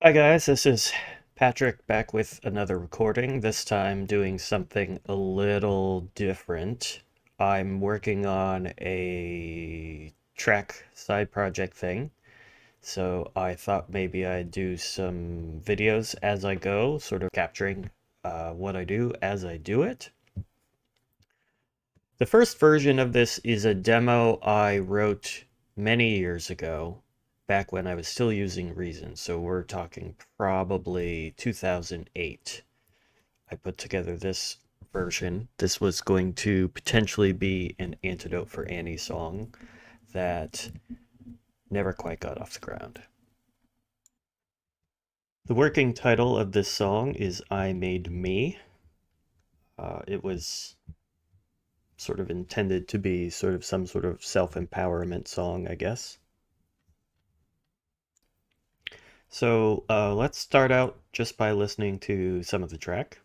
Hi guys, this is Patrick back with another recording, this time doing something a little different. I'm working on a track side project thing, so I thought maybe I'd do some videos as I go, sort of capturing what I do as I do it. The first version of this is a demo I wrote many years ago, back when I was still using Reason, so we're talking probably 2008. I put together this version. This was going to potentially be an Antidote for Annie song that never quite got off the ground. The working title of this song is I Made Me. It was sort of intended to be sort of some sort of self-empowerment song, I guess. So let's start out just by listening to some of the track.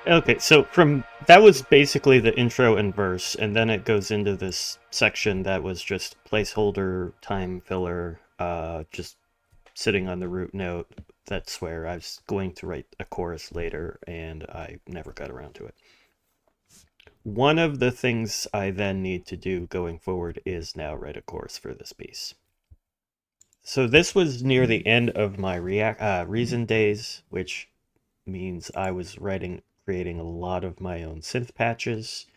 Okay, so from that was basically the intro and verse, and then it goes into this section that was just placeholder time filler, just sitting on the root note. That's where I was going to write a chorus later, and I never got around to it. One of the things I then need to do going forward is now write a chorus for this piece. So this was near the end of my Reason days, which means I was creating a lot of my own synth patches,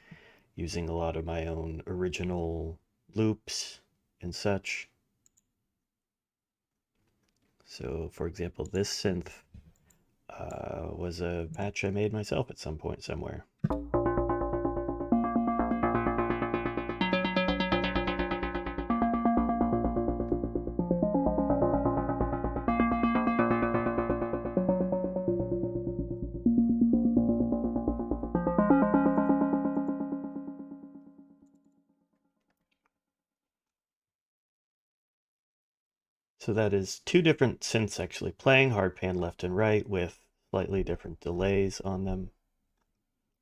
using a lot of my own original loops and such. So, for example, this synth was a patch I made myself at some point somewhere. So that is two different synths actually playing, hard pan left and right, with slightly different delays on them.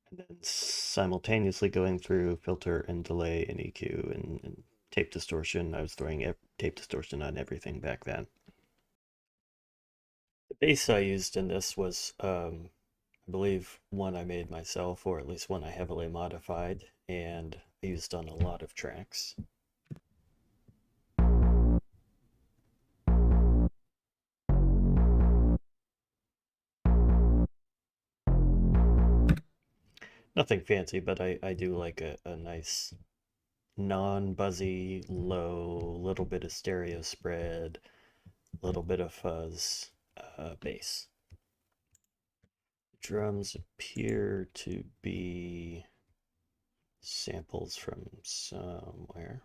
And then simultaneously going through filter and delay and EQ and tape distortion. I was throwing tape distortion on everything back then. The bass I used in this was, I believe, one I made myself, or at least one I heavily modified, and used on a lot of tracks. Nothing fancy, but I do like a nice non-buzzy, low, little bit of stereo spread, little bit of fuzz bass. Drums appear to be samples from somewhere.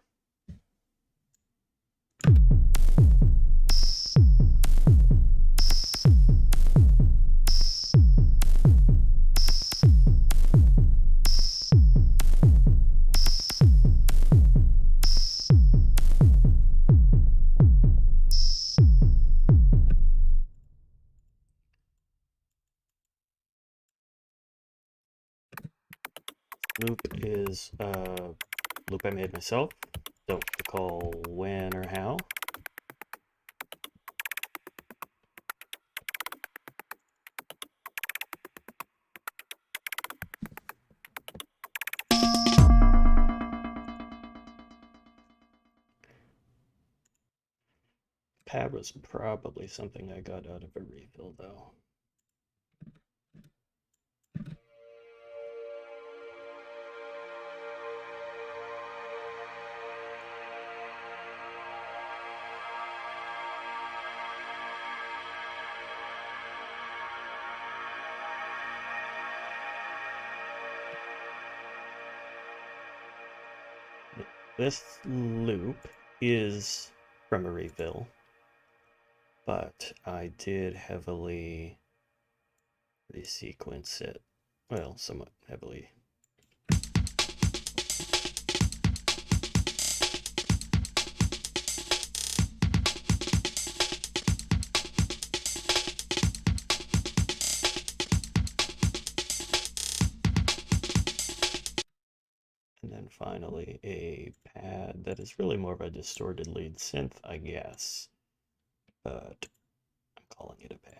loop is a loop I made myself. Don't recall when or how. Pad was probably something I got out of a refill, though. This loop is from a refill, but I did heavily resequence it. Well, somewhat heavily. And then finally a pad that is really more of a distorted lead synth, I guess. But I'm calling it a pad.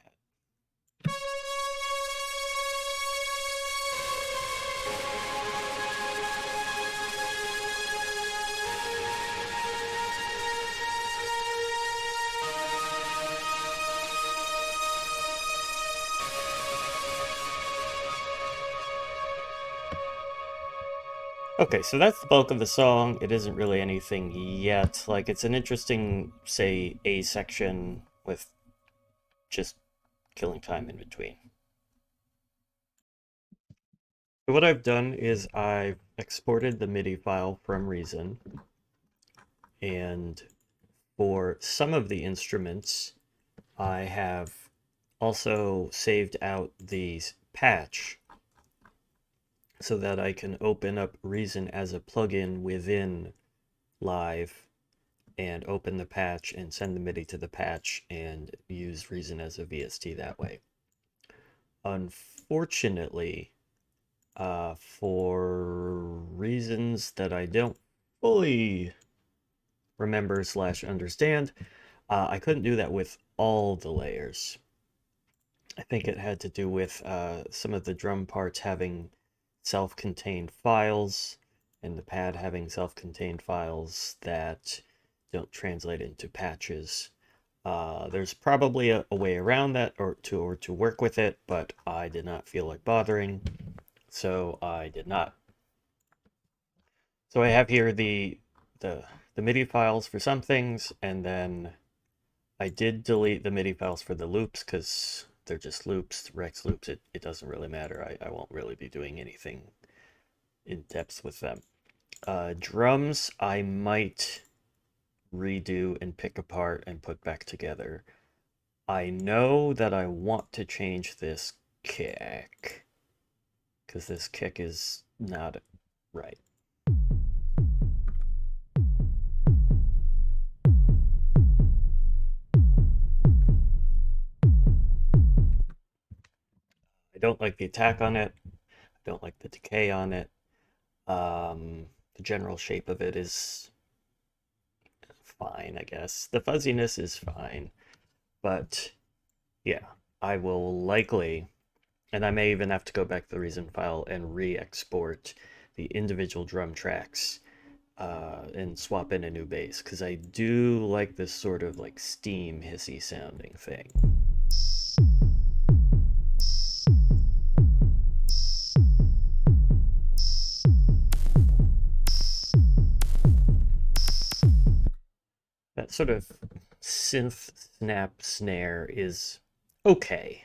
Okay, so that's the bulk of the song. It isn't really anything yet. Like, it's an interesting, say, A section with just killing time in between. So what I've done is I've exported the MIDI file from Reason, and for some of the instruments, I have also saved out the patch so that I can open up Reason as a plugin within Live and open the patch and send the MIDI to the patch and use Reason as a VST that way. Unfortunately, for reasons that I don't fully remember / understand, I couldn't do that with all the layers. I think it had to do with some of the drum parts having self-contained files and the pad having self-contained files that don't translate into patches. There's probably a way around that or to work with it, but I did not feel like bothering, so I did not. So I have here the MIDI files for some things, and then I did delete the MIDI files for the loops because they're just loops, Rex loops. It doesn't really matter. I won't really be doing anything in depth with them. Drums, I might redo and pick apart and put back together. I know that I want to change this kick because this kick is not right. I don't like the attack on it. I don't like the decay on it. The general shape of it is fine, I guess. The fuzziness is fine. But yeah, I will likely, and I may even have to go back to the Reason file and re-export the individual drum tracks and swap in a new bass, because I do like this sort of like steam hissy sounding thing. That sort of synth snap snare is okay,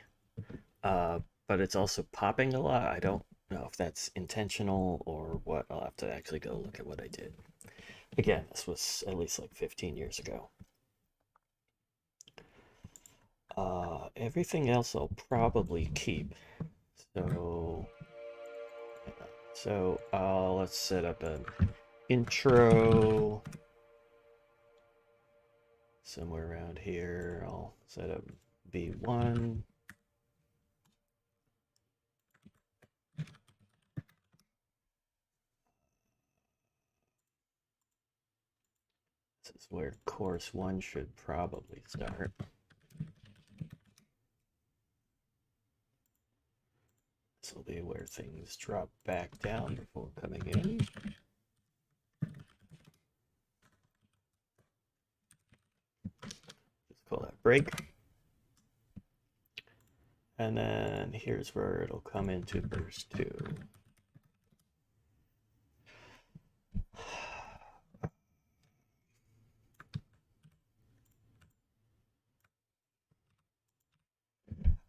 but it's also popping a lot. I don't know if that's intentional or what. I'll have to actually go look at what I did. Again, this was at least like 15 years ago. Everything else I'll probably keep. So let's set up an intro somewhere around here. I'll set up B1. where chorus 1 should probably start. This will be where things drop back down before coming in. Just call that break. And then here's where it'll come into verse 2.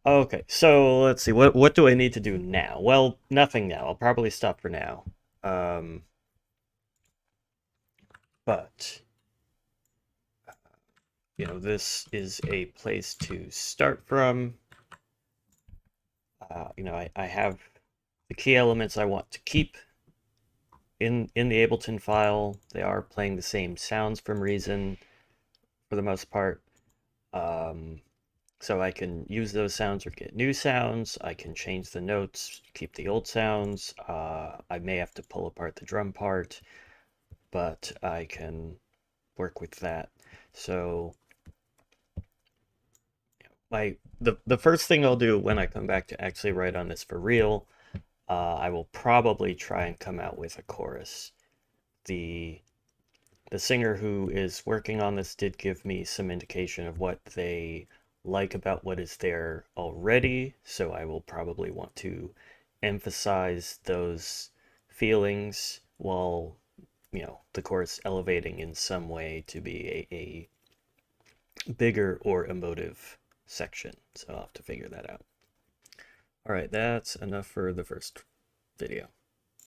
Okay, so let's see. What do I need to do now? Well, nothing now. I'll probably stop for now. But you know, this is a place to start from. You know, I have the key elements I want to keep in the Ableton file. They are playing the same sounds from Reason for the most part. So I can use those sounds or get new sounds. I can change the notes, keep the old sounds. I may have to pull apart the drum part, but I can work with that. So the first thing I'll do when I come back to actually write on this for real, I will probably try and come out with a chorus. The singer who is working on this did give me some indication of what they like about what is there already, so I will probably want to emphasize those feelings while, you know, the chorus elevating in some way to be a bigger or emotive section. So I'll have to figure that out. All right, that's enough for the first video.